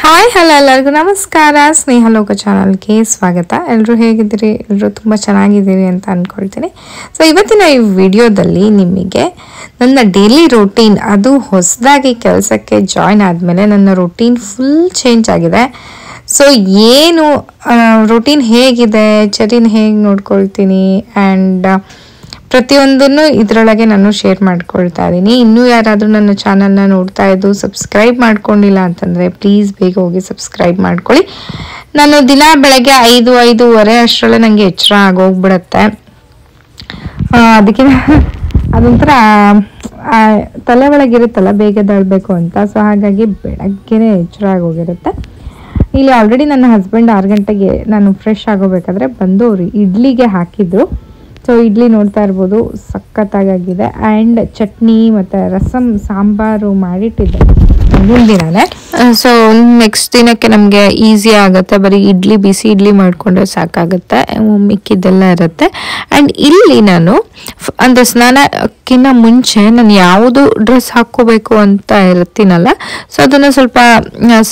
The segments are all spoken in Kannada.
ಹಾಯ್ ಹಲೋ ಎಲ್ಲರಿಗೂ ನಮಸ್ಕಾರ. ಸ್ನೇಹಲೋಕ ಚಾನಲ್ಗೆ ಸ್ವಾಗತ. ಎಲ್ಲರೂ ಹೇಗಿದ್ದೀರಿ? ಎಲ್ಲರೂ ತುಂಬ ಚೆನ್ನಾಗಿದ್ದೀರಿ ಅಂತ ಅಂದ್ಕೊಳ್ತೀನಿ. ಸೊ ಇವತ್ತಿನ ಈ ವಿಡಿಯೋದಲ್ಲಿ ನಿಮಗೆ ನನ್ನ ಡೈಲಿ ರೂಟೀನ್, ಅದು ಹೊಸದಾಗಿ ಕೆಲಸಕ್ಕೆ ಜಾಯ್ನ್ ಆದಮೇಲೆ ನನ್ನ ರೂಟೀನ್ ಫುಲ್ ಚೇಂಜ್ ಆಗಿದೆ. ಸೊ ಏನು ರೂಟೀನ್ ಹೇಗಿದೆ, ಚರಿನ ಹೇಗೆ ನೋಡ್ಕೊಳ್ತೀನಿ ಆ್ಯಂಡ್ ಪ್ರತಿಯೊಂದನ್ನು ಇದರೊಳಗೆ ನಾನು ಶೇರ್ ಮಾಡ್ಕೊಳ್ತಾ ಇದ್ದೀನಿ. ಇನ್ನೂ ಯಾರಾದರೂ ನನ್ನ ಚಾನಲ್ನ ನೋಡ್ತಾ ಇದ್ದು ಸಬ್ಸ್ಕ್ರೈಬ್ ಮಾಡ್ಕೊಂಡಿಲ್ಲ ಅಂತಂದರೆ ಪ್ಲೀಸ್ ಬೇಗ ಹೋಗಿ ಸಬ್ಸ್ಕ್ರೈಬ್ ಮಾಡ್ಕೊಳ್ಳಿ. ನಾನು ದಿನ ಬೆಳಗ್ಗೆ 5-5:30 ಅಷ್ಟರಲ್ಲೇ ನನಗೆ ಎಚ್ಚರ ಆಗೋಗ್ಬಿಡತ್ತೆ. ಅದಕ್ಕೆ ಅದೊಂಥರ ತಲೆ ಒಳಗಿರುತ್ತಲ್ಲ ಬೇಗ ದಳಬೇಕು ಅಂತ. ಸೊ ಹಾಗಾಗಿ ಬೆಳಗ್ಗೆನೇ ಎಚ್ಚರ ಆಗೋಗಿರುತ್ತೆ. ಇಲ್ಲಿ ಆಲ್ರೆಡಿ ನನ್ನ ಹಸ್ಬೆಂಡ್ 6 ಗಂಟೆಗೆ ನಾನು ಫ್ರೆಶ್ ಆಗೋಬೇಕಾದ್ರೆ ಬಂದು ಅವರು ಇಡ್ಲಿಗೆ ಹಾಕಿದ್ರು. ಸೊ ಇಡ್ಲಿ ನೋಡ್ತಾ ಇರ್ಬೋದು, ಸಖತ್ತಾಗಿದೆ. ಆ್ಯಂಡ್ ಚಟ್ನಿ ಮತ್ತು ರಸಮ್ ಸಾಂಬಾರು ಮಾಡಿಟ್ಟಿದ್ದೆ ದಿನನೇ. ಸೊ ನೆಕ್ಸ್ಟ್ ದಿನಕ್ಕೆ ನಮಗೆ ಈಸಿ ಆಗುತ್ತೆ. ಬರೀ ಇಡ್ಲಿ, ಬಿಸಿ ಇಡ್ಲಿ ಮಾಡಿಕೊಂಡ್ರೆ ಸಾಕಾಗುತ್ತೆ, ಮಿಕ್ಕಿದ್ದೆಲ್ಲ ಇರುತ್ತೆ. ಆ್ಯಂಡ್ ಇಲ್ಲಿ ನಾನು ಅಂದರೆ ಸ್ನಾನಕ್ಕಿಂತ ಮುಂಚೆ ನಾನು ಯಾವುದು ಡ್ರೆಸ್ ಹಾಕ್ಕೋಬೇಕು ಅಂತ ಇರ್ತೀನಲ್ಲ, ಸೊ ಅದನ್ನು ಸ್ವಲ್ಪ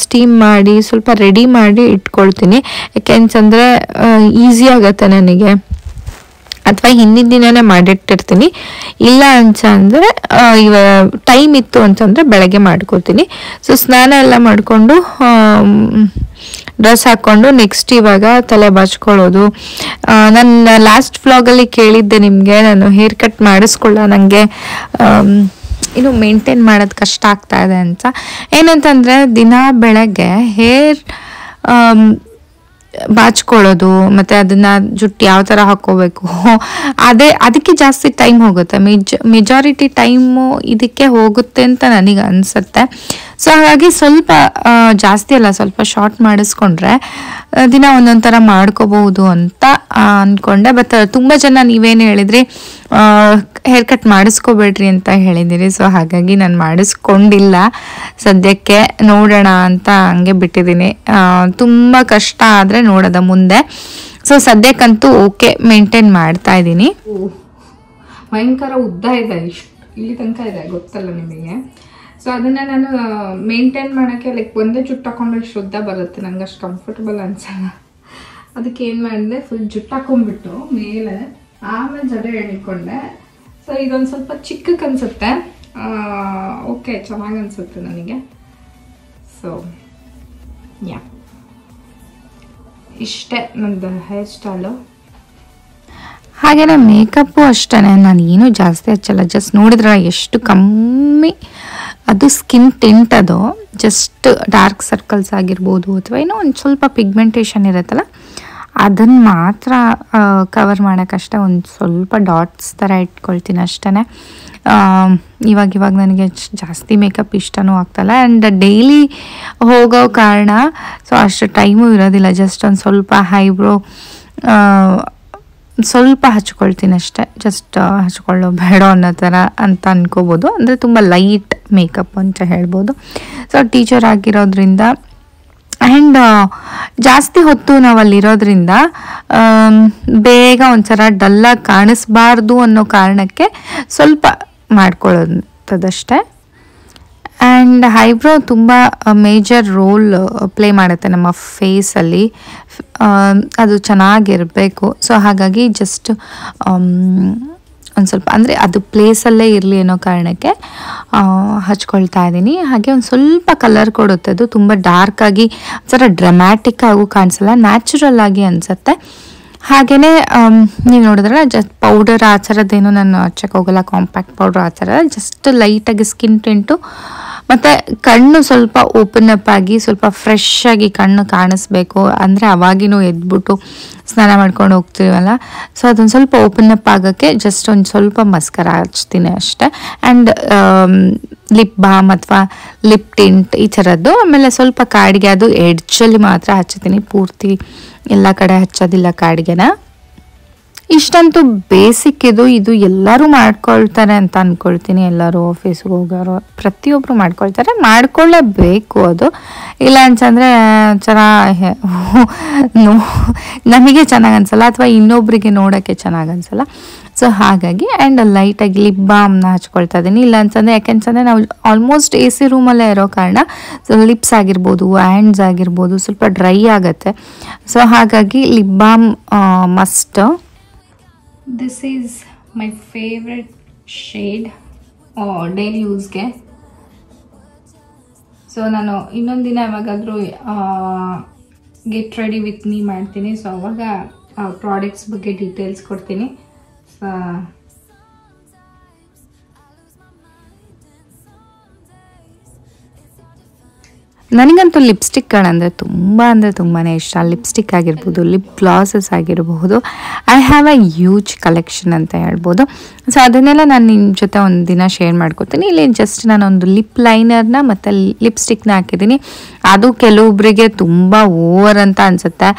ಸ್ಟೀಮ್ ಮಾಡಿ ಸ್ವಲ್ಪ ರೆಡಿ ಮಾಡಿ ಇಟ್ಕೊಳ್ತೀನಿ. ಯಾಕೆಂತಂದರೆ ಈಸಿ ಆಗುತ್ತೆ ನನಗೆ. ಅಥವಾ ಹಿಂದಿನ ದಿನನೇ ಮಾಡಿಟ್ಟಿರ್ತೀನಿ. ಇಲ್ಲ ಅಂತಂದರೆ ಟೈಮ್ ಇತ್ತು ಅಂತಂದರೆ ಬೆಳಗ್ಗೆ ಮಾಡ್ಕೋತೀನಿ. ಸೊ ಸ್ನಾನ ಎಲ್ಲ ಮಾಡಿಕೊಂಡು ಡ್ರೆಸ್ ಹಾಕ್ಕೊಂಡು ನೆಕ್ಸ್ಟ್ ಇವಾಗ ತಲೆ ಬಾಚ್ಕೊಳ್ಳೋದು. ನನ್ನ ಲಾಸ್ಟ್ ವ್ಲಾಗಲ್ಲಿ ಕೇಳಿದ್ದೆ ನಿಮಗೆ, ನಾನು ಹೇರ್ ಕಟ್ ಮಾಡಿಸ್ಕೊಳ್ಳ ನನಗೆ ಇನ್ನು ಮೇಂಟೈನ್ ಮಾಡೋದು ಕಷ್ಟ ಆಗ್ತಾ ಇದೆ ಅಂತ. ಏನಂತಂದರೆ ದಿನ ಬೆಳಗ್ಗೆ ಹೇರ್ ಬಾಚ್ಕೊಳ್ಳೋದು ಮತ್ತು ಅದನ್ನು ಜುಟ್ಟು ಯಾವ ಥರ ಹಾಕ್ಕೋಬೇಕು ಅದಕ್ಕೆ ಜಾಸ್ತಿ ಟೈಮ್ ಹೋಗುತ್ತೆ. ಮೆಜಾರಿಟಿ ಟೈಮು ಇದಕ್ಕೆ ಹೋಗುತ್ತೆ ಅಂತ ನನಗೆ ಅನಿಸುತ್ತೆ. ಸೊ ಹಾಗಾಗಿ ಸ್ವಲ್ಪ ಜಾಸ್ತಿ ಅಲ್ಲ, ಸ್ವಲ್ಪ ಶಾರ್ಟ್ ಮಾಡಿಸ್ಕೊಂಡ್ರೆ ದಿನ ಒಂದೊಂದು ಥರ ಮಾಡ್ಕೋಬಹುದು ಅಂತ ಅಂದ್ಕೊಂಡೆ. ಬಟ್ ತುಂಬ ಜನ ನೀವೇನು ಹೇಳಿದ್ರಿ, ಹೇರ್ ಕಟ್ ಮಾಡಿಸ್ಕೋಬೇಡ್ರಿ ಅಂತ ಹೇಳಿದಿರಿ. ಸೊ ಹಾಗಾಗಿ ನಾನು ಮಾಡಿಸ್ಕೊಂಡಿಲ್ಲ ಸದ್ಯಕ್ಕೆ, ನೋಡೋಣ ಅಂತ ಹಂಗೆ ಬಿಟ್ಟಿದ್ದೀನಿ. ತುಂಬ ಕಷ್ಟ ಆದರೆ ನೋಡೋದ ಮುಂದೆ. ಸೊ ಸದ್ಯಕ್ಕಂತೂ ಓಕೆ, ಮೇಂಟೈನ್ ಮಾಡ್ತಾ ಇದ್ದೀನಿ. ಭಯಂಕರ ಉದ್ದ ಇದೆ, ಇಷ್ಟು ಇಲ್ಲಿ ತನಕ ಇದೆ, ಗೊತ್ತಲ್ಲ ನಿಮಗೆ. ಸೊ ಅದನ್ನು ನಾನು ಮೇಂಟೈನ್ ಮಾಡೋಕ್ಕೆ ಲೈಕ್ ಒಂದೇ ಜುಟ್ಟು ಹಾಕೊಂಡ್ರೆ ಇಷ್ಟು ಉದ್ದ ಬರುತ್ತೆ, ನಂಗೆ ಅಷ್ಟು ಕಂಫರ್ಟಬಲ್ ಅನ್ಸಲ್ಲ. ಅದಕ್ಕೆ ಏನು ಮಾಡಿದೆ, ಫುಲ್ ಜುಟ್ಟು ಹಾಕೊಂಡ್ಬಿಟ್ಟು ಮೇಲೆ ಆಮೇಲೆ ಜಡೆ ಎಳ್ಕೊಂಡೆ. ಸೊ ಇದೊಂದು ಸ್ವಲ್ಪ ಚಿಕ್ಕಕ್ಕೆ ಅನಿಸುತ್ತೆ, ಓಕೆ ಚೆನ್ನಾಗಿ ಅನಿಸುತ್ತೆ ನನಗೆ. ಸೊ ಯಾ, ಇಷ್ಟೇ ನಂದು ಹೇರ್ ಸ್ಟೈಲು. ಹಾಗೆಯೇ ಮೇಕಪ್ಪು ಅಷ್ಟೇ, ನಾನು ಏನೂ ಜಾಸ್ತಿ ಹಚ್ಚಲ್ಲ. ಜಸ್ಟ್ ನೋಡಿದ್ರೆ ಎಷ್ಟು ಕಮ್ಮಿ, ಅದು ಸ್ಕಿನ್ ಟಿಂಟ್, ಅದು ಜಸ್ಟ್ ಡಾರ್ಕ್ ಸರ್ಕಲ್ಸ್ ಆಗಿರ್ಬೋದು ಅಥವಾ ಏನೋ ಒಂದು ಸ್ವಲ್ಪ ಪಿಗ್ಮೆಂಟೇಷನ್ ಇರುತ್ತಲ್ಲ, ಅದನ್ನು ಮಾತ್ರ ಕವರ್ ಮಾಡೋಕ್ಕಷ್ಟೇ. ಒಂದು ಸ್ವಲ್ಪ ಡಾಟ್ಸ್ ಥರ ಇಟ್ಕೊಳ್ತೀನಿ ಅಷ್ಟೇ. ಇವಾಗ ನನಗೆ ಜಾಸ್ತಿ ಮೇಕಪ್ ಇಷ್ಟನೂ ಆಗ್ತಾಯಿಲ್ಲ. ಆ್ಯಂಡ್ ಡೈಲಿ ಹೋಗೋ ಕಾರಣ ಸೊ ಅಷ್ಟು ಟೈಮು ಇರೋದಿಲ್ಲ. ಜಸ್ಟ್ ಒಂದು ಸ್ವಲ್ಪ ಐಬ್ರೋ ಸ್ವಲ್ಪ ಹಚ್ಕೊಳ್ತೀನಿ ಅಷ್ಟೇ. ಜಸ್ಟ್ ಹಚ್ಕೊಳ್ಳೋ ಬೇಡ ಅನ್ನೋ ಥರ ಅಂತ ಅನ್ಕೋಬೋದು. ಅಂದರೆ ತುಂಬ ಲೈಟ್ ಮೇಕಪ್ ಅಂತ ಹೇಳ್ಬೋದು. ಸೊ ಟೀಚರ್ ಆಗಿರೋದ್ರಿಂದ ಆ್ಯಂಡ್ ಜಾಸ್ತಿ ಹೊತ್ತು ನಾವಲ್ಲಿರೋದ್ರಿಂದ ಬೇಗ ಒಂಥರ ಡಲ್ಲಾಗಿ ಕಾಣಿಸ್ಬಾರ್ದು ಅನ್ನೋ ಕಾರಣಕ್ಕೆ ಸ್ವಲ್ಪ ಮಾಡ್ಕೊಳ್ಳೋಂಥದ್ದಷ್ಟೇ. ಆ್ಯಂಡ್ ಐಬ್ರೋ ತುಂಬ ಮೇಜರ್ ರೋಲ್ ಪ್ಲೇ ಮಾಡುತ್ತೆ ನಮ್ಮ ಫೇಸಲ್ಲಿ, ಅದು ಚೆನ್ನಾಗಿರಬೇಕು. ಸೊ ಹಾಗಾಗಿ ಜಸ್ಟ್ ಒಂದು ಸ್ವಲ್ಪ ಅಂದರೆ ಅದು ಪ್ಲೇಸಲ್ಲೇ ಇರಲಿ ಅನ್ನೋ ಕಾರಣಕ್ಕೆ ಹಚ್ಕೊಳ್ತಾ ಇದ್ದೀನಿ. ಹಾಗೆ ಒಂದು ಸ್ವಲ್ಪ ಕಲರ್ ಕೊಡುತ್ತೆ, ಅದು ತುಂಬ ಡಾರ್ಕಾಗಿ ಒಂಥರ ಡ್ರಮ್ಯಾಟಿಕ್ ಆಗು ಕಾಣಿಸಲ್ಲ, ನ್ಯಾಚುರಲ್ ಆಗಿ ಅನಿಸುತ್ತೆ. ಹಾಗೆಯೇ ನೀವು ನೋಡಿದ್ರಲ್ಲ, ಜಸ್ಟ್ ಪೌಡರ್ ಆ ಥರದ್ದೇನು ನಾನು ಹಚ್ಚಕ್ಕೆ ಹೋಗಲ್ಲ, ಕಾಂಪ್ಯಾಕ್ಟ್ ಪೌಡ್ರ್ ಆ ಥರ, ಜಸ್ಟ್ ಲೈಟಾಗಿ ಸ್ಕಿನ್ ಟಿಂಟು ಮತ್ತು ಕಣ್ಣು ಸ್ವಲ್ಪ ಓಪನ್ ಅಪ್ ಆಗಿ ಸ್ವಲ್ಪ ಫ್ರೆಶ್ ಆಗಿ ಕಣ್ಣು ಕಾಣಿಸ್ಬೇಕು. ಅಂದರೆ ಅವಾಗಿನೂ ಎದ್ಬಿಟ್ಟು ಸ್ನಾನ ಮಾಡ್ಕೊಂಡು ಹೋಗ್ತೀವಲ್ಲ, ಸೊ ಅದೊಂದು ಸ್ವಲ್ಪ ಓಪನ್ ಅಪ್ ಆಗೋಕ್ಕೆ ಜಸ್ಟ್ ಒಂದು ಸ್ವಲ್ಪ ಮಸ್ಕರ ಹಚ್ತೀನಿ ಅಷ್ಟೇ. ಆ್ಯಂಡ್ ಲಿಪ್ ಬಾಮ್ ಅಥವಾ ಲಿಪ್ ಟಿಂಟ್ ಈ ಥರದ್ದು. ಆಮೇಲೆ ಸ್ವಲ್ಪ ಕಾಡಿಗೆ, ಅದು ಎಡ್ಜಲ್ಲಿ ಮಾತ್ರ ಹಚ್ತೀನಿ, ಪೂರ್ತಿ ಎಲ್ಲ ಕಡೆ ಹಚ್ಚೋದಿಲ್ಲ ಕಾಡಿಗೆನ. ಇಷ್ಟಂತೂ ಬೇಸಿಕ್ ಇದು ಎಲ್ಲರೂ ಮಾಡ್ಕೊಳ್ತಾರೆ ಅಂತ ಅಂದ್ಕೊಳ್ತೀನಿ. ಎಲ್ಲರೂ ಆಫೀಸ್ಗೆ ಹೋಗೋರು ಪ್ರತಿಯೊಬ್ಬರು ಮಾಡ್ಕೊಳ್ತಾರೆ, ಮಾಡ್ಕೊಳ್ಳೇಬೇಕು. ಅದು ಇಲ್ಲ ಅಂತಂದರೆ ನಮಗೆ ಚೆನ್ನಾಗಿ ಅನಿಸಲ್ಲ ಅಥವಾ ಇನ್ನೊಬ್ಬರಿಗೆ ನೋಡೋಕ್ಕೆ ಚೆನ್ನಾಗಿ ಅನಿಸಲ್ಲ. ಸೊ ಹಾಗಾಗಿ ಆ್ಯಂಡ್ ಲೈಟಾಗಿ ಲಿಪ್ ಬಾಮ್ನ ಹಚ್ಕೊಳ್ತಾ ಇದ್ದೀನಿ. ಇಲ್ಲ ಅಂತಂದರೆ ಯಾಕೆಂತಂದರೆ ನಾವು ಆಲ್ಮೋಸ್ಟ್ AC ರೂಮಲ್ಲೇ ಇರೋ ಕಾರಣ ಸೊ ಲಿಪ್ಸ್ ಆಗಿರ್ಬೋದು, ಹ್ಯಾಂಡ್ಸ್ ಆಗಿರ್ಬೋದು ಸ್ವಲ್ಪ ಡ್ರೈ ಆಗುತ್ತೆ. ಸೊ ಹಾಗಾಗಿ lip balm must. This is my favourite shade daily ಯೂಸ್ಗೆ. ಸೊ ನಾನು ಇನ್ನೊಂದು ದಿನ ಯಾವಾಗಾದರೂ ಗೆಟ್ ರೆಡಿ ವಿತ್ ಮೀ ಮಾಡ್ತೀನಿ. ಸೊ ಅವಾಗ ಪ್ರಾಡಕ್ಟ್ಸ್ ಬಗ್ಗೆ ಡೀಟೇಲ್ಸ್ ಕೊಡ್ತೀನಿ. ಸೊ ನನಗಂತೂ ಲಿಪ್ಸ್ಟಿಕ್ಗಳಂದರೆ ತುಂಬಾ ಇಷ್ಟ. ಲಿಪ್ಸ್ಟಿಕ್ ಆಗಿರ್ಬೋದು, ಲಿಪ್ ಗ್ಲಾಸಸ್ ಆಗಿರಬಹುದು. I have a huge collection ಅಂತ ಹೇಳ್ಬೋದು. ಸೊ ಅದನ್ನೆಲ್ಲ ನಾನು ನಿಮ್ಮ ಜೊತೆ ಒಂದು ದಿನ ಶೇರ್ ಮಾಡ್ಕೊತೀನಿ. ಇಲ್ಲಿ ಜಸ್ಟ್ ನಾನೊಂದು ಲಿಪ್ ಲೈನರ್ನ ಮತ್ತು ಲಿಪ್ಸ್ಟಿಕ್ನ ಹಾಕಿದ್ದೀನಿ. ಅದು ಕೆಲವೊಬ್ಬರಿಗೆ ತುಂಬ ಓವರ್ ಅಂತ ಅನಿಸುತ್ತೆ.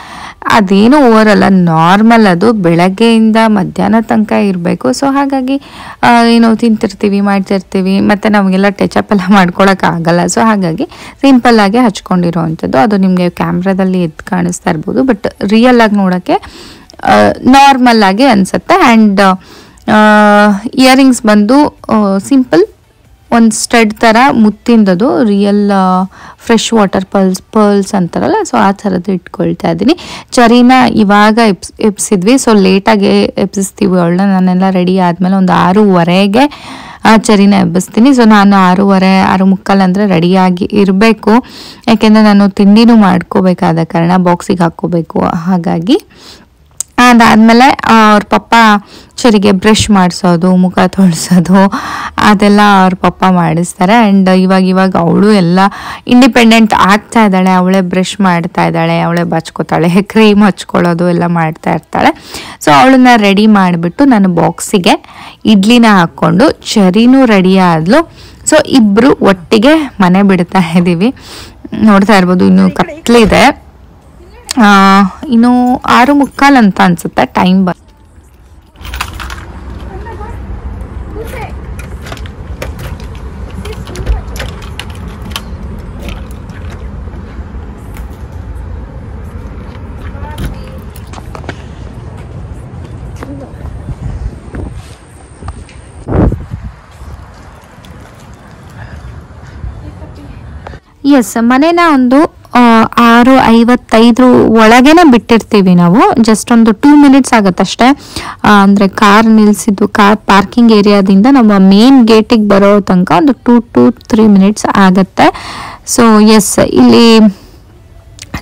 ಅದೇನು ಓವರ್ ಅಲ್ಲ, ನಾರ್ಮಲ್. ಅದು ಬೆಳಗ್ಗೆಯಿಂದ ಮಧ್ಯಾಹ್ನ ತನಕ ಇರಬೇಕು. ಸೊ ಹಾಗಾಗಿ ಏನೋ ತಿಂತಿರ್ತೀವಿ, ಮಾಡ್ತಿರ್ತೀವಿ, ಮತ್ತು ನಮಗೆಲ್ಲ ಟಚಪ್ ಎಲ್ಲ ಮಾಡ್ಕೊಳಕ್ಕಾಗಲ್ಲ. ಸೊ ಹಾಗಾಗಿ ಸಿಂಪಲ್ ಆಗಿ ಹಚ್ಕೊಂಡಿರೋವಂಥದ್ದು. ಅದು ನಿಮಗೆ ಕ್ಯಾಮ್ರಾದಲ್ಲಿ ಎದ್ದು ಕಾಣಿಸ್ತಾ ಇರ್ಬೋದು, ಬಟ್ ರಿಯಲ್ ಆಗಿ ನೋಡೋಕ್ಕೆ ನಾರ್ಮಲ್ ಆಗಿ ಅನಿಸುತ್ತೆ. ಆ್ಯಂಡ್ ಇಯರಿಂಗ್ಸ್ ಬಂದು ಸಿಂಪಲ್ ಒಂದು ಸ್ಟಡ್ ಥರ ಮುತ್ತಿಂದದು, ರಿಯಲ್ ಫ್ರೆಶ್ ವಾಟರ್ ಪರ್ಲ್ಸ್ ಅಂತಾರಲ್ಲ, ಸೊ ಆ ಥರದ್ದು ಇಟ್ಕೊಳ್ತಾ ಇದ್ದೀನಿ. ಚರಿನ ಇವಾಗ ಎಬ್ಸಿದ್ವಿ. ಸೊ ಲೇಟಾಗಿ ಎಬ್ಸಿಸ್ತೀವಿ ಅವಳನ್ನ. ನಾನೆಲ್ಲ ರೆಡಿ ಆದಮೇಲೆ ಒಂದು 6:15ಗೆ ಚರಿನ ಎಬ್ಬಿಸ್ತೀನಿ. ಸೊ ನಾನು 6:30 ಅಂದರೆ ರೆಡಿಯಾಗಿ ಇರಬೇಕು. ಯಾಕೆಂದರೆ ನಾನು ತಿಂಡಿನೂ ಮಾಡ್ಕೋಬೇಕಾದ ಕಾರಣ ಬಾಕ್ಸಿಗೆ ಹಾಕ್ಕೋಬೇಕು. ಹಾಗಾಗಿ ಅದಾದಮೇಲೆ ಅವ್ರ ಪಪ್ಪ ಚರಿಗೆ ಬ್ರಷ್ ಮಾಡಿಸೋದು, ಮುಖ ತೊಳ್ಸೋದು ಅದೆಲ್ಲ ಅವ್ರ ಪಪ್ಪ ಮಾಡಿಸ್ತಾರೆ. ಆ್ಯಂಡ್ ಇವಾಗ ಅವಳು ಎಲ್ಲ ಇಂಡಿಪೆಂಡೆಂಟ್ ಆಗ್ತಾ ಇದ್ದಾಳೆ. ಅವಳೇ ಬ್ರಷ್ ಮಾಡ್ತಾ ಇದ್ದಾಳೆ, ಅವಳೇ ಬಚ್ಕೋತಾಳೆ, ಕ್ರೀಮ್ ಹಚ್ಕೊಳ್ಳೋದು ಎಲ್ಲ ಮಾಡ್ತಾ ಇರ್ತಾಳೆ. ಸೊ ಅವಳನ್ನ ರೆಡಿ ಮಾಡಿಬಿಟ್ಟು ನಾನು ಬಾಕ್ಸಿಗೆ ಇಡ್ಲಿನ ಹಾಕ್ಕೊಂಡು ಚರಿನೂ ರೆಡಿ ಆದ್ಲು. ಸೊ ಇಬ್ಬರು ಒಟ್ಟಿಗೆ ಮನೆ ಬಿಡ್ತಾ ಇದ್ದೀವಿ. ನೋಡ್ತಾ ಇರ್ಬೋದು, ಇನ್ನೂ ಕತ್ಲಿದೆ. ಇನ್ನು 6:45 ಅಂತ ಅನ್ಸುತ್ತೆ ಟೈಮ್. ಎಸ್, ಮನೇನ ಒಂದು 6:55 ಒಳಗೇನೆ ಬಿಟ್ಟಿರ್ತೀವಿ ನಾವು. ಜಸ್ಟ್ ಒಂದು 2 ಮಿನಿಟ್ಸ್ ಆಗುತ್ತಷ್ಟೇ. ಅಂದರೆ ಕಾರ್ ನಿಲ್ಲಿಸಿದ್ದು, ಕಾರ್ ಪಾರ್ಕಿಂಗ್ ಏರಿಯಾದಿಂದ ನಮ್ಮ ಮೇನ್ ಗೇಟಿಗೆ ಬರೋ ತನಕ ಒಂದು 2 to 3 ಮಿನಿಟ್ಸ್ ಆಗುತ್ತೆ. ಸೊ ಎಸ್, ಇಲ್ಲಿ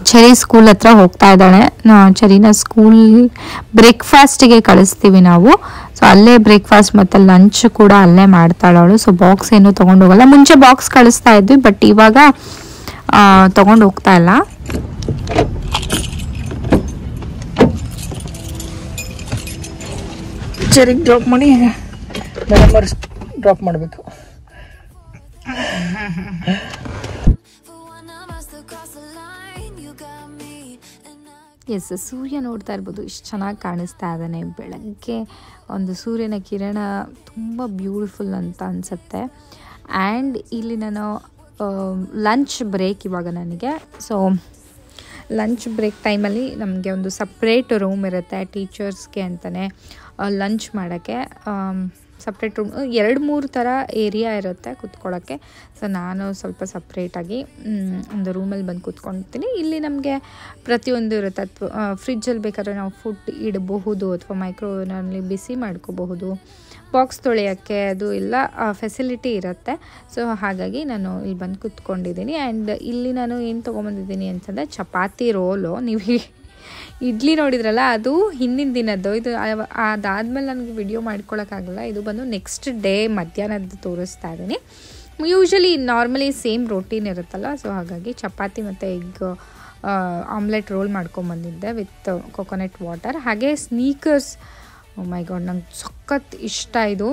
ಚರಿ ಸ್ಕೂಲ್ ಹತ್ರ ಹೋಗ್ತಾ ಇದ್ದಾಳೆ. ಚರಿನ ಸ್ಕೂಲ್ ಬ್ರೇಕ್ಫಾಸ್ಟಿಗೆ ಕಳಿಸ್ತೀವಿ ನಾವು. ಸೊ ಅಲ್ಲೇ ಬ್ರೇಕ್ಫಾಸ್ಟ್ ಮತ್ತು ಲಂಚ್ ಕೂಡ ಅಲ್ಲೇ ಮಾಡ್ತಾಳೆ ಅವಳು. ಸೊ ಬಾಕ್ಸ್ ಏನು ತೊಗೊಂಡು ಹೋಗಲ್ಲ. ಮುಂಚೆ ಬಾಕ್ಸ್ ಕಳಿಸ್ತಾ ಇದ್ವಿ, ಬಟ್ ಇವಾಗ ತೊಗೊಂಡು ಹೋಗ್ತಾ ಇಲ್ಲ. ಚರಿಗೆ ಡ್ರಾಪ್ ಮಾಡಿ ಮೇಡಮ್ ಡ್ರಾಪ್ ಮಾಡಬೇಕು. ಎಸ್, ಸೂರ್ಯ ನೋಡ್ತಾ ಇರ್ಬೋದು, ಇಷ್ಟು ಚೆನ್ನಾಗಿ ಕಾಣಿಸ್ತಾ ಇದ್ದಾನೆ. ಬೆಳಗ್ಗೆ ಒಂದು ಸೂರ್ಯನ ಕಿರಣ ತುಂಬ ಬ್ಯೂಟಿಫುಲ್ ಅಂತ ಅನಿಸುತ್ತೆ. ಆ್ಯಂಡ್ ಇಲ್ಲಿ ನಾನು ಲಂಚ್ ಬ್ರೇಕ್ ಇವಾಗ ನನಗೆ. ಸೊ ಲಂಚ್ ಬ್ರೇಕ್ ಟೈಮಲ್ಲಿ ನಮಗೆ ಒಂದು ಸಪ್ರೇಟ್ ರೂಮ್ ಇರುತ್ತೆ ಟೀಚರ್ಸ್ಗೆ ಅಂತಲೇ ಲಂಚ್ ಮಾಡೋಕ್ಕೆ. ಸಪ್ರೇಟ್ ರೂಮ್ 2-3 ಥರ ಏರಿಯಾ ಇರುತ್ತೆ ಕೂತ್ಕೊಳ್ಳೋಕ್ಕೆ. ಸೊ ನಾನು ಸ್ವಲ್ಪ ಸಪ್ರೇಟಾಗಿ ಒಂದು ರೂಮಲ್ಲಿ ಬಂದು ಕೂತ್ಕೊಳ್ತೀನಿ. ಇಲ್ಲಿ ನಮಗೆ ಪ್ರತಿಯೊಂದು ಇರುತ್ತೆ. ಫ್ರಿಜ್ಜಲ್ಲಿ ಬೇಕಾದ್ರೆ ನಾವು ಫುಡ್ ಇಡಬಹುದು, ಅಥವಾ ಮೈಕ್ರೋವೇವ್ನಲ್ಲಿ ಬಿಸಿ ಮಾಡ್ಕೋಬಹುದು. ಬಾಕ್ಸ್ ತೊಳೆಯೋಕ್ಕೆ ಅದು ಎಲ್ಲ ಫೆಸಿಲಿಟಿ ಇರುತ್ತೆ. ಸೊ ಹಾಗಾಗಿ ನಾನು ಇಲ್ಲಿ ಬಂದು ಕೂತ್ಕೊಂಡಿದ್ದೀನಿ. ಆ್ಯಂಡ್ ಇಲ್ಲಿ ನಾನು ಏನು ತೊಗೊಂಬಂದಿದ್ದೀನಿ ಅಂತಂದರೆ ಚಪಾತಿ ರೋಲು. ನೀವು ಇಡ್ಲಿ ನೋಡಿದ್ರಲ್ಲ, ಅದು ಹಿಂದಿನ ದಿನದ್ದು. ಇದು ಅದಾದಮೇಲೆ ನನಗೆ ವಿಡಿಯೋ ಮಾಡ್ಕೊಳಕ್ಕಾಗಲ್ಲ. ಇದು ಬಂದು ನೆಕ್ಸ್ಟ್ ಡೇ ಮಧ್ಯಾಹ್ನದ್ದು ತೋರಿಸ್ತಾ ಇದ್ದೀನಿ. ಯೂಶ್ವಲಿ ನಾರ್ಮಲಿ ಸೇಮ್ ರೋಟೀನ್ ಇರುತ್ತಲ್ಲ. ಸೊ ಹಾಗಾಗಿ ಚಪಾತಿ ಮತ್ತು ಎಗ್ ಆಮ್ಲೆಟ್ ರೋಲ್ ಮಾಡ್ಕೊಂಬಂದಿದ್ದೆ ವಿತ್ ಕೊಕೊನಟ್ ವಾಟರ್. ಹಾಗೆ ಸ್ನೀಕರ್ಸ್, ಓ ಮೈ ಗಾಡ್, ನಂಗೆ ಸಖತ್ ಇಷ್ಟ ಇದು.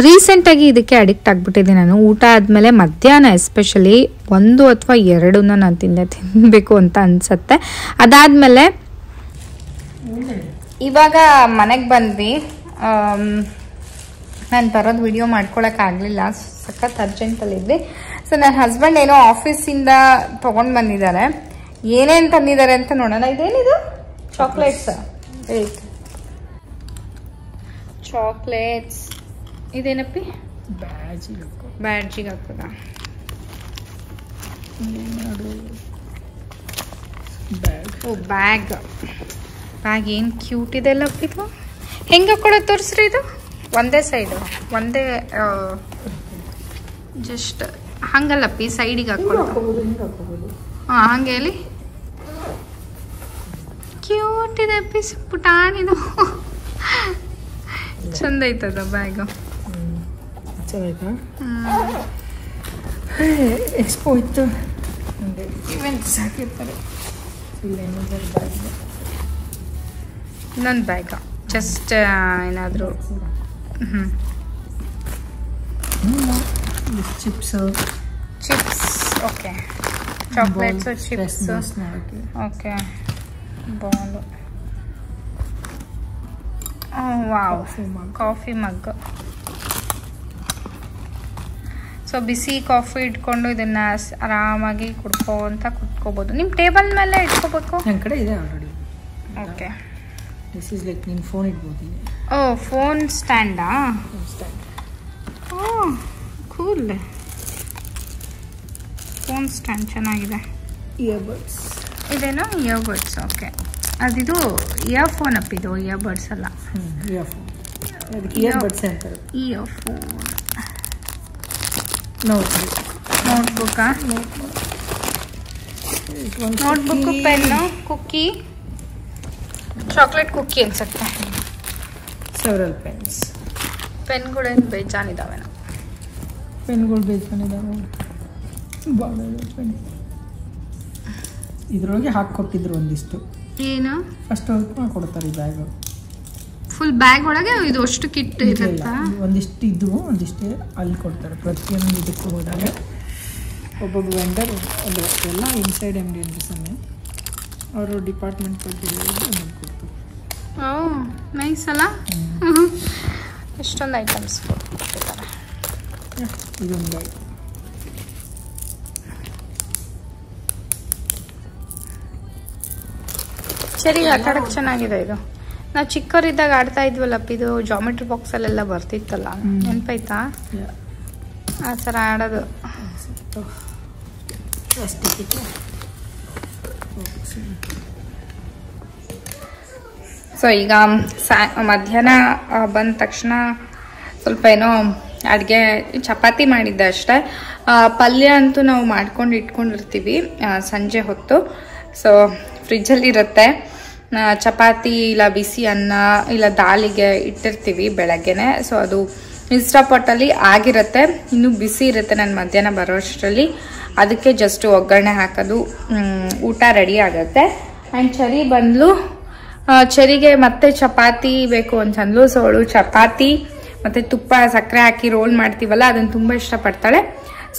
ರೀಸೆಂಟಾಗಿ ಇದಕ್ಕೆ ಅಡಿಕ್ಟ್ ಆಗಿಬಿಟ್ಟಿದ್ದೆ ನಾನು. ಊಟ ಆದಮೇಲೆ ಮಧ್ಯಾಹ್ನ ಎಸ್ಪೆಷಲಿ 1 ಅಥವಾ 2 ನಾನು ತಿನ್ನಬೇಕು ಅಂತ ಅನಿಸುತ್ತೆ. ಅದಾದಮೇಲೆ ಇವಾಗ ಮನೆಗೆ ಬಂದ್ವಿ. ನಾನು ಬರೋದು ವಿಡಿಯೋ ಮಾಡ್ಕೊಳಕ್ಕಾಗಲಿಲ್ಲ, ಸಖತ್ ಅರ್ಜೆಂಟಲ್ಲಿದ್ವಿ. ಸೊ ನನ್ನ ಹಸ್ಬೆಂಡ್ ಏನೋ ಆಫೀಸಿಂದ ತೊಗೊಂಡು ಬಂದಿದ್ದಾರೆ. ಏನೇನು ತಂದಿದ್ದಾರೆ ಅಂತ ನೋಡೋಣ. ಇದೇನಿದು? ಚಾಕ್ಲೇಟ್ಸ್. ಚಾಕ್ಲೇಟ್ಸ್. ಇದೇನಪ್ಪಿ? ಬ್ಯಾಜಿಗೆ ಹಾಕೋದ? ಓ ಬ್ಯಾಗ್ ಏನು ಕ್ಯೂಟ್ ಇದೆ ಅಲ್ಲಪ್ಪ ಇದು. ಹೆಂಗೆ ಹಾಕೊಳ್ಳೋದು ತೋರಿಸ್ರಿ. ಇದು ಒಂದೇ ಸೈಡು, ಒಂದೇ ಜಸ್ಟ್ ಹಂಗಲ್ಲಪ್ಪಿ, ಸೈಡಿಗೆ ಹಾಕೊಳ್ಳೋದು. ಹಾಂ ಹಂಗೆ ಹೇಳಿ. ಕ್ಯೂಟ್ ಇದೆ ಅಪ್ಪಿ, ಪುಟಾಣಿದು. ಚಂದ ಐತದ ಬ್ಯಾಗು. ಎಕ್ಸ್ಪೋ ಇತ್ತು, ಇವೆಂಟ್ಸ್ ಹಾಕಿರ್ತಾರೆ. ನನ್ನ ಬ್ಯಾಗ ಜಸ್ಟ್ ಏನಾದರೂ chips. Okay, chocolates, chips. Okay, ball. Wow, coffee mug. So ಬಿಸಿ ಕಾಫಿ ಇಟ್ಕೊಂಡು ಇದನ್ನ ಆರಾಮಾಗಿ ಕುಡ್ಕೋಂತ ಕುತ್ಕೋಬಹುದು. ನಿಮ್ಮ ಟೇಬಲ್ ಮೇಲೆ ಇಟ್ಕೋಬೇಕು. ನನ್ನ ಕಡೆ ಇದೆ already. Okay, this is like ನಿನ್ನ ಫೋನ್ ಇಡ್ಬೋದು. ಓ, ಫೋನ್ ಸ್ಟ್ಯಾಂಡಾ? Oh cool. ಫೋನ್ ಸ್ಟ್ಯಾಂಡ್ ಚೆನ್ನಾಗಿದೆ. ಇಯರ್ಬಡ್ಸ್ ಇದೇನೋ ಇಯರ್ಬಡ್ಸ್. ಓಕೆ, ಅದಿದು ಇಯರ್ಫೋನ್ ಅಪ್. ಇದು ಇಯರ್ಬಡ್ಸ್ ಅಲ್ಲ, ಇಯರ್ಫೋನ್. ಇಯರ್ಬಡ್ಸ್ ಅಂತಾರೆ. ಇಯರ್ಫೋನ್. ನೋಟ್ಬುಕ್ಕಾ? Notebook, pen, cookie, chocolate cookie ಅನ್ಸುತ್ತೆ. Several pens. ಪೆನ್ಗಳೇನು ಬೇಜಾನಿದ್ದಾವೆ. ಪೆನ್ಗಳು ಬೇಜಾನಿದ್ದಾವೆ. ಪೆನ್ ಇದ್ರೊಳಗೆ ಹಾಕಿಕೊಟ್ಟಿದ್ರು ಒಂದಿಷ್ಟು. ಏನು? ಫಸ್ಟ್ ಕೊಡ್ತಾರೆ ಈ ಬ್ಯಾಗು. ಫುಲ್ ಬ್ಯಾಗ್ ಒಳಗೆ ಇದು ಅಷ್ಟು ಕಿಟ್ ಇರುತ್ತಾ? ಒಂದಿಷ್ಟು ಇದ್ವು, ಒಂದಿಷ್ಟೇ ಅಲ್ಲಿ ಕೊಡ್ತಾರೆ. ಪ್ರತಿಯೊಂದು ಇದಕ್ಕೂ ಹೋದಾಗ ಒಬ್ಬೊಬ್ಬ ವೆಂಡರ್ ಒಂದು ಎಲ್ಲ ಇನ್ಸೈಡ್ MD ಸೊನ್ನೆ ಅವರು ಡಿಪಾರ್ಟ್ಮೆಂಟ್ ಬಗ್ಗೆ ಕೊಡ್ತಾರೆ. ನೈಸ್ ಅಲ್ಲ? ಎಷ್ಟೊಂದು ಐಟಮ್ಸ್ ಕೊಟ್ಟಿದ್ದಾರೆ. ಇದೊಂದು ಬ್ಯಾಗ್. ಸರಿ, ಆಟ ಆಡಕ್ಕೆ ಚೆನ್ನಾಗಿದೆ ಇದು. ನಾವು ಚಿಕ್ಕವರಿದ್ದಾಗ ಆಡ್ತಾ ಇದ್ವಲ್ಲಪ್ಪ, ಇದು ಜಾಮೆಟ್ರಿ ಬಾಕ್ಸಲ್ಲೆಲ್ಲ ಬರ್ತಿತ್ತಲ್ಲ, ನೆನಪೈತಾ? ಆ ಥರ ಆಡೋದು. ಸೊ ಈಗ ಮಧ್ಯಾಹ್ನ ಬಂದ ತಕ್ಷಣ ಸ್ವಲ್ಪ ಏನೋ ಅಡುಗೆ ಚಪಾತಿ ಮಾಡಿದ್ದೆ ಅಷ್ಟೇ. ಪಲ್ಯ ಅಂತೂ ನಾವು ಮಾಡ್ಕೊಂಡು ಇಟ್ಕೊಂಡಿರ್ತೀವಿ ಸಂಜೆ ಹೊತ್ತು. ಸೊ ಫ್ರಿಜ್ಜಲ್ಲಿ ಇರುತ್ತೆ. ಚಪಾತಿ ಇಲ್ಲ ಬಿಸಿ ಅನ್ನ ಇಲ್ಲ ದಾಲಿಗೆ ಇಟ್ಟಿರ್ತೀವಿ ಬೆಳಗ್ಗೆನೆ. ಸೊ ಅದು ಇನ್ಸ್ಟಾಪಾಟಲ್ಲಿ ಆಗಿರುತ್ತೆ, ಇನ್ನೂ ಬಿಸಿ ಇರುತ್ತೆ. ನಾನು ಮಧ್ಯಾಹ್ನ ಬರೋ ಅಷ್ಟರಲ್ಲಿ ಅದಕ್ಕೆ ಜಸ್ಟ್ ಒಗ್ಗರಣೆ ಹಾಕೋದು, ಊಟ ರೆಡಿ ಆಗುತ್ತೆ. ಆ್ಯಂಡ್ ಚರಿ ಬಂದ್ಲು. ಚರಿಗೆ ಮತ್ತೆ ಚಪಾತಿ ಬೇಕು ಅಂತಂದ್ಲು. ಸೊ ಅವಳು ಚಪಾತಿ ಮತ್ತು ತುಪ್ಪ ಸಕ್ಕರೆ ಹಾಕಿ ರೋಲ್ ಮಾಡ್ತೀವಲ್ಲ, ಅದನ್ನು ತುಂಬ ಇಷ್ಟಪಡ್ತಾಳೆ.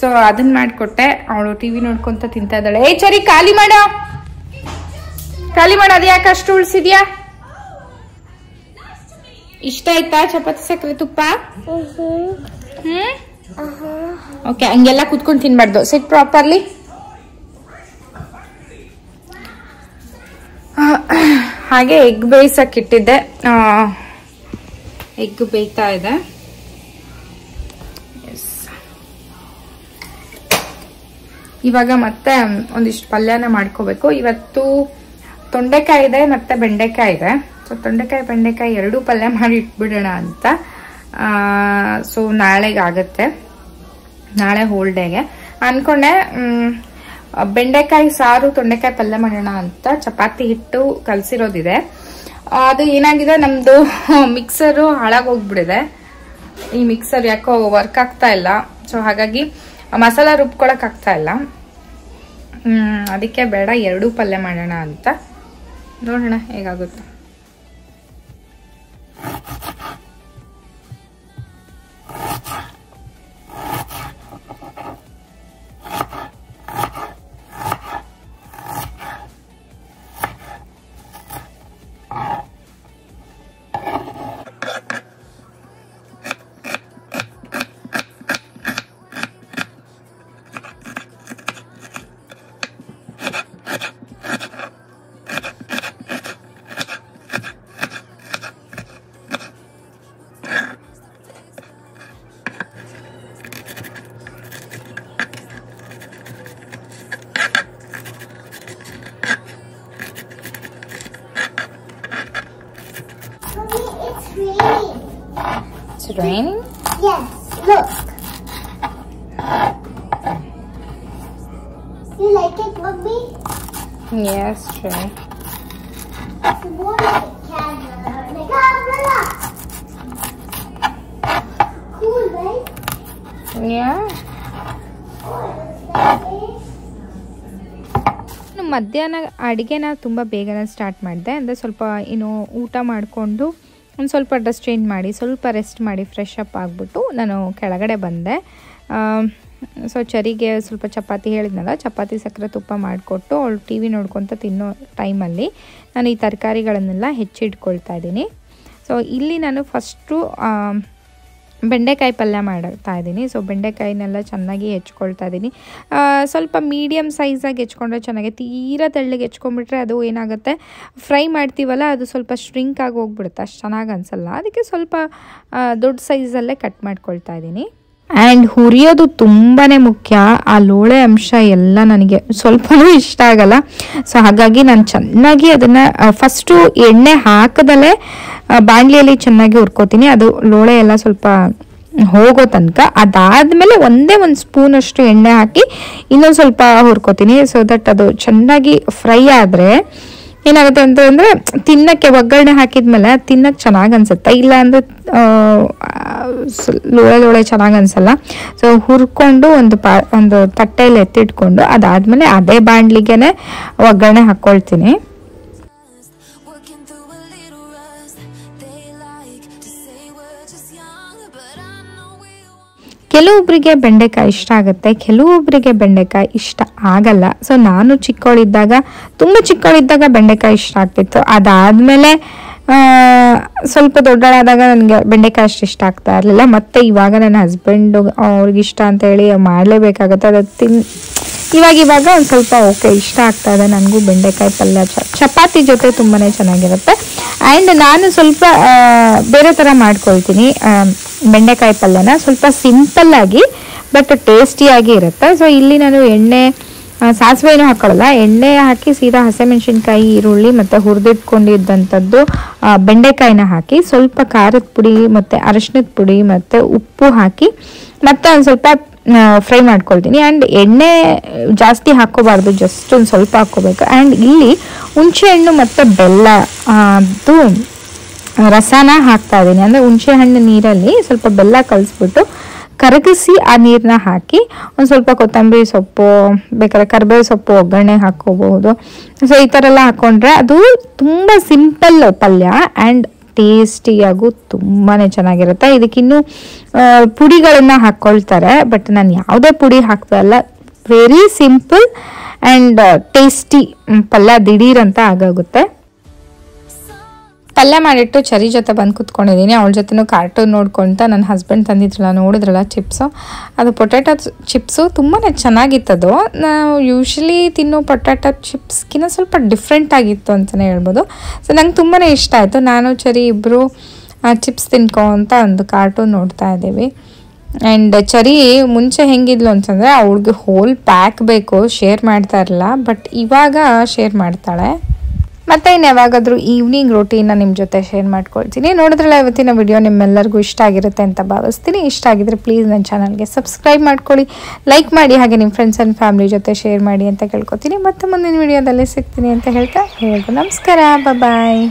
ಸೊ ಅದನ್ನು ಮಾಡಿಕೊಟ್ಟೆ. ಅವಳು TV ನೋಡ್ಕೊತ ತಿಂತಾ ಇದ್ದಾಳೆ. ಏ ಚರಿ, ಖಾಲಿ ಮಾಡೋದು ಯಾಕೆ ಅಷ್ಟು ಉಳಿಸಿದ್ಯಾ? ಇಷ್ಟ ಆಯ್ತಾ ಚಪಾತಿ ಸಕ್ಕರೆ ತುಪ್ಪ? ಓಕೆ, ಹಂಗೆಲ್ಲ ಕುತ್ಕೊಂಡು ತಿನ್ಬಾರ್ದು. Sit properly. ಹಾಗೆ ಎಗ್ ಬೇಯಿಸಕ್ಕೆ ಇಟ್ಟಿದ್ದೆ. ಎಗ್ ಬೇಯ್ತಾ ಇದೆ. ಇವಾಗ ಮತ್ತೆ ಒಂದಿಷ್ಟು ಪಲ್ಯನ ಮಾಡ್ಕೋಬೇಕು. ಇವತ್ತು ತೊಂಡೆಕಾಯಿ ಇದೆ ಮತ್ತೆ ಬೆಂಡೆಕಾಯಿ ಇದೆ. ಸೊ ತೊಂಡೆಕಾಯಿ ಬೆಂಡೆಕಾಯಿ ಎರಡೂ ಪಲ್ಯ ಮಾಡಿ ಇಟ್ಬಿಡೋಣ ಅಂತ. ಸೊ ನಾಳೆಗಾಗತ್ತೆ, ನಾಳೆ ಹೋಲ್ ಡೇಗೆ ಅನ್ಕೊಂಡೆ. ಬೆಂಡೆಕಾಯಿ ಸಾರು ತೊಂಡೆಕಾಯಿ ಪಲ್ಯ ಮಾಡೋಣ ಅಂತ ಚಪಾತಿ ಹಿಟ್ಟು ಕಲಸಿರೋದಿದೆ. ಅದು ಏನಾಗಿದೆ, ನಮ್ದು ಮಿಕ್ಸರು ಹಾಳಾಗೋಗ್ಬಿಡಿದೆ. ಈ ಮಿಕ್ಸರ್ ಯಾಕೋ ವರ್ಕ್ ಆಗ್ತಾ ಇಲ್ಲ. ಸೊ ಹಾಗಾಗಿ ಮಸಾಲ ರುಬ್ಕೊಳಕ್ ಆಗ್ತಾ ಇಲ್ಲ. ಅದಕ್ಕೆ ಬೇಡ, ಎರಡೂ ಪಲ್ಯ ಮಾಡೋಣ ಅಂತ. ನೋಡೋಣ ಹೇಗಾಗುತ್ತೆ. raining? Yes, look. You like it, Mummy? Yes, Trey. It's more like a camera. Like umbrella. Cool, right? Yeah. ಮಧ್ಯಾಹ್ನ ಅಡುಗೆನ ತುಂಬ ಬೇಗನೆ ಸ್ಟಾರ್ಟ್ ಮಾಡಿದೆ. ಅಂದರೆ ಸ್ವಲ್ಪ ಊಟ ಮಾಡಿಕೊಂಡು ಒಂದು ಸ್ವಲ್ಪ ಡ್ರೆಸ್ ಚೇಂಜ್ ಮಾಡಿ ಸ್ವಲ್ಪ ರೆಸ್ಟ್ ಮಾಡಿ ಫ್ರೆಶ್ ಅಪ್ ಆಗಿಬಿಟ್ಟು ನಾನು ಕೆಳಗಡೆ ಬಂದೆ. ಸೊ ಚರಿಗೆ ಸ್ವಲ್ಪ ಚಪಾತಿ ಹೇಳಿದ್ನಲ್ಲ, ಚಪಾತಿ ಸಕ್ಕರೆ ತುಪ್ಪ ಮಾಡಿಕೊಟ್ಟು ಅವಳು ಟಿ ವಿ ನೋಡ್ಕೊತ ತಿನ್ನೋ ಟೈಮಲ್ಲಿ ನಾನು ಈ ತರಕಾರಿಗಳನ್ನೆಲ್ಲ ಹೆಚ್ಚಿಟ್ಕೊಳ್ತಾ ಇದ್ದೀನಿ. ಸೊ ಇಲ್ಲಿ ನಾನು ಫಸ್ಟು ಬೆಂಡೆಕಾಯಿ ಪಲ್ಯ ಮಾಡ್ತಾ ಇದ್ದೀನಿ. ಸೊ ಬೆಂಡೆಕಾಯಿನೆಲ್ಲ ಚೆನ್ನಾಗಿ ಹೆಚ್ಕೊಳ್ತಾ ಇದ್ದೀನಿ. ಸ್ವಲ್ಪ ಮೀಡಿಯಮ್ ಸೈಜಾಗಿ ಹೆಚ್ಕೊಂಡ್ರೆ ಚೆನ್ನಾಗಿ, ತೀರಾ ತೆಳ್ಳಗೆ ಹೆಚ್ಕೊಂಡ್ಬಿಟ್ರೆ ಅದು ಏನಾಗುತ್ತೆ, ಫ್ರೈ ಮಾಡ್ತೀವಲ್ಲ ಅದು ಸ್ವಲ್ಪ ಶ್ರಿಂಕ್ ಆಗಿ ಹೋಗ್ಬಿಡುತ್ತೆ, ಅಷ್ಟು ಚೆನ್ನಾಗಿ ಅನಿಸಲ್ಲ. ಅದಕ್ಕೆ ಸ್ವಲ್ಪ ದೊಡ್ಡ ಸೈಜಲ್ಲೇ ಕಟ್ ಮಾಡ್ಕೊಳ್ತಾ ಇದ್ದೀನಿ. ಆ್ಯಂಡ್ ಹುರಿಯೋದು ತುಂಬಾ ಮುಖ್ಯ. ಆ ಲೋಳೆ ಅಂಶ ಎಲ್ಲ ನನಗೆ ಸ್ವಲ್ಪನೂ ಇಷ್ಟ ಆಗಲ್ಲ. ಸೊ ಹಾಗಾಗಿ ನಾನು ಚೆನ್ನಾಗಿ ಅದನ್ನು ಫಸ್ಟು ಎಣ್ಣೆ ಹಾಕದಲ್ಲೇ ಬಾಣಲಿಯಲ್ಲಿ ಚೆನ್ನಾಗಿ ಹುರ್ಕೋತೀನಿ, ಅದು ಲೋಳೆ ಎಲ್ಲ ಸ್ವಲ್ಪ ಹೋಗೋ ತನಕ. ಅದಾದಮೇಲೆ ಒಂದೇ ಒಂದು ಸ್ಪೂನಷ್ಟು ಎಣ್ಣೆ ಹಾಕಿ ಇನ್ನೊಂದು ಸ್ವಲ್ಪ ಹುರ್ಕೋತೀನಿ. ಸೊ ದಟ್ ಅದು ಚೆನ್ನಾಗಿ ಫ್ರೈ ಆದರೆ ಏನಾಗುತ್ತೆ ಅಂತಂದರೆ ತಿನ್ನೋಕ್ಕೆ ಒಗ್ಗರಣೆ ಹಾಕಿದ್ಮೇಲೆ ತಿನ್ನೋಕ್ಕೆ ಚೆನ್ನಾಗಿ ಅನಿಸುತ್ತೆ. ಇಲ್ಲ ಅಂದರೆ ಲೋಳೆ ಚೆನ್ನಾಗಿ ಅನಿಸಲ್ಲ. ಸೊ ಹುರ್ಕೊಂಡು ಒಂದು ತಟ್ಟೆಯಲ್ಲಿ ಎತ್ತಿಟ್ಕೊಂಡು ಅದಾದಮೇಲೆ ಅದೇ ಬಾಣಲಿಗೆ ಒಗ್ಗರಣೆ ಹಾಕ್ಕೊಳ್ತೀನಿ. ಕೆಲವೊಬ್ಬರಿಗೆ ಬೆಂಡೆಕಾಯಿ ಇಷ್ಟ ಆಗುತ್ತೆ, ಕೆಲವೊಬ್ಬರಿಗೆ ಬೆಂಡೆಕಾಯಿ ಇಷ್ಟ ಆಗಲ್ಲ. ಸೊ ನಾನು ತುಂಬ ಚಿಕ್ಕವಳಿದ್ದಾಗ ಬೆಂಡೆಕಾಯಿ ಇಷ್ಟ ಆಗ್ತಿತ್ತು. ಅದಾದಮೇಲೆ ಸ್ವಲ್ಪ ದೊಡ್ಡಳಾದಾಗ ನನಗೆ ಬೆಂಡೆಕಾಯಿ ಅಷ್ಟು ಇಷ್ಟ ಆಗ್ತಾ ಇರಲಿಲ್ಲ. ಮತ್ತು ಇವಾಗ ನನ್ನ ಹಸ್ಬೆಂಡು ಅವ್ರಿಗಿಷ್ಟ ಅಂತೇಳಿ ಮಾಡಲೇಬೇಕಾಗತ್ತೆ. ಅದು ಇವಾಗ ಒಂದು ಸ್ವಲ್ಪ ಓಕೆ ಇಷ್ಟ ಆಗ್ತಾ ಇದೆ ನನಗೂ ಬೆಂಡೆಕಾಯಿ ಪಲ್ಯ. ಚಪಾತಿ ಜೊತೆ ತುಂಬಾ ಚೆನ್ನಾಗಿರುತ್ತೆ. ಆ್ಯಂಡ್ ನಾನು ಸ್ವಲ್ಪ ಬೇರೆ ಥರ ಮಾಡ್ಕೊಳ್ತೀನಿ ಬೆಂಡೆಕಾಯಿ ಪಲ್ಯನ, ಸ್ವಲ್ಪ ಸಿಂಪಲ್ಲಾಗಿ ಬಟ್ ಟೇಸ್ಟಿಯಾಗಿ ಇರುತ್ತೆ. ಸೊ ಇಲ್ಲಿ ನಾನು ಸಾಸಿವೆ ಏನೂ ಹಾಕೊಳ್ಳಲ್ಲ, ಎಣ್ಣೆ ಹಾಕಿ ಸೀದಾ ಹಸಿಮೆಣಸಿನ್ಕಾಯಿ, ಈರುಳ್ಳಿ ಮತ್ತು ಹುರಿದಿಟ್ಕೊಂಡಿದ್ದಂಥದ್ದು ಬೆಂಡೆಕಾಯಿನ ಹಾಕಿ ಸ್ವಲ್ಪ ಖಾರದ ಪುಡಿ ಮತ್ತು ಅರಿಶಿಣದ ಪುಡಿ ಮತ್ತು ಉಪ್ಪು ಹಾಕಿ ಮತ್ತೆ ಒಂದು ಸ್ವಲ್ಪ ಫ್ರೈ ಮಾಡ್ಕೊಳ್ತೀನಿ. ಆ್ಯಂಡ್ ಎಣ್ಣೆ ಜಾಸ್ತಿ ಹಾಕ್ಕೋಬಾರ್ದು, ಜಸ್ಟ್ ಒಂದು ಸ್ವಲ್ಪ ಹಾಕ್ಕೋಬೇಕು. ಆ್ಯಂಡ್ ಇಲ್ಲಿ ಹುಣಸೆ ಹಣ್ಣು ಮತ್ತು ಬೆಲ್ಲ ಅದು ರಸನ ಹಾಕ್ತಾ ಇದ್ದೀನಿ. ಅಂದರೆ ಹುಣಸೆ ಹಣ್ಣು ನೀರಲ್ಲಿ ಸ್ವಲ್ಪ ಬೆಲ್ಲ ಕಲಿಸ್ಬಿಟ್ಟು ಕರಗಿಸಿ ಆ ನೀರನ್ನ ಹಾಕಿ ಒಂದು ಸ್ವಲ್ಪ ಕೊತ್ತಂಬರಿ ಸೊಪ್ಪು, ಬೇಕಾದ್ರೆ ಕರಿಬೇವು ಸೊಪ್ಪು ಒಗ್ಗರಣೆ ಹಾಕ್ಕೋಬಹುದು. ಸೊ ಈ ಥರ ಎಲ್ಲ ಹಾಕ್ಕೊಂಡ್ರೆ ಅದು ತುಂಬ ಸಿಂಪಲ್ ಪಲ್ಯ ಆ್ಯಂಡ್ ಟೇಸ್ಟಿಯಾಗೂ ತುಂಬಾ ಚೆನ್ನಾಗಿರುತ್ತೆ. ಇದಕ್ಕಿನ್ನೂ ಪುಡಿಗಳನ್ನು ಹಾಕ್ಕೊಳ್ತಾರೆ, ಬಟ್ ನಾನು ಯಾವುದೇ ಪುಡಿ ಹಾಕ್ತಾ ಇಲ್ಲ. ವೆರಿ ಸಿಂಪಲ್ ಆ್ಯಂಡ್ ಟೇಸ್ಟಿ ಪಲ್ಯ ದಿಢೀರಂತ ಆಗೋಗುತ್ತೆ. ಪಲ್ಯ ಮಾಡಿಟ್ಟು ಚರಿ ಜೊತೆ ಬಂದು ಕೂತ್ಕೊಂಡಿದ್ದೀನಿ. ಅವಳ ಜೊತೆನೂ ಕಾರ್ಟೂನ್ ನೋಡ್ಕೊತ ನನ್ನ ಹಸ್ಬೆಂಡ್ ನೋಡಿದ್ರಲ್ಲ ಚಿಪ್ಸು, ಅದು ಪೊಟ್ಯಾಟೊ ಚಿಪ್ಸು ತುಂಬಾ ಚೆನ್ನಾಗಿತ್ತದು. ನಾವು ಯೂಶ್ವಲಿ ತಿನ್ನೋ ಪೊಟ್ಯಾಟೊ ಚಿಪ್ಸ್ಗಿನ್ನ ಸ್ವಲ್ಪ ಡಿಫ್ರೆಂಟ್ ಆಗಿತ್ತು ಅಂತಲೇ ಹೇಳ್ಬೋದು. ಸೊ ನಂಗೆ ತುಂಬಾ ಇಷ್ಟ ಆಯಿತು. ನಾನು ಚರಿ ಇಬ್ಬರು ಚಿಪ್ಸ್ ತಿನ್ಕೊಂತ ಒಂದು ಕಾರ್ಟೂನ್ ನೋಡ್ತಾ ಇದ್ದೀವಿ. ಆ್ಯಂಡ್ ಚರಿ ಮುಂಚೆ ಹೆಂಗಿದ್ಲು ಅಂತಂದರೆ ಅವಳಿಗೆ ಹೋಲ್ ಪ್ಯಾಕ್ ಬೇಕು, ಶೇರ್ ಮಾಡ್ತಾ ಇರಲಿಲ್ಲ, ಬಟ್ ಇವಾಗ ಶೇರ್ ಮಾಡ್ತಾಳೆ. ಮತ್ತು ಇನ್ನು ಯಾವಾಗಾದರೂ ಈವ್ನಿಂಗ್ ರೂಟೀನ ನಿಮ್ಮ ಜೊತೆ ಶೇರ್ ಮಾಡ್ಕೊಳ್ತೀನಿ. ನೋಡಿದ್ರಲ್ಲ ಇವತ್ತಿನ ವಿಡಿಯೋ ನಿಮ್ಮೆಲ್ಲರಿಗೂ ಇಷ್ಟ ಆಗಿರುತ್ತೆ ಅಂತ ಭಾವಿಸ್ತೀನಿ. ಇಷ್ಟ ಆಗಿದ್ರೆ ಪ್ಲೀಸ್ ನನ್ನ ಚಾನಲ್ಗೆ ಸಬ್ಸ್ಕ್ರೈಬ್ ಮಾಡ್ಕೊಳ್ಳಿ, ಲೈಕ್ ಮಾಡಿ, ಹಾಗೆ ನಿಮ್ಮ ಫ್ರೆಂಡ್ಸ್ ಆ್ಯಂಡ್ ಫ್ಯಾಮಿಲಿ ಜೊತೆ ಶೇರ್ ಮಾಡಿ ಅಂತ ಕೇಳ್ಕೊತೀನಿ. ಮತ್ತೆ ಮುಂದಿನ ವಿಡಿಯೋದಲ್ಲಿ ಸಿಗ್ತೀನಿ ಅಂತ ಹೇಳ್ತಾ ನಮಸ್ಕಾರ, ಬಾಯ್.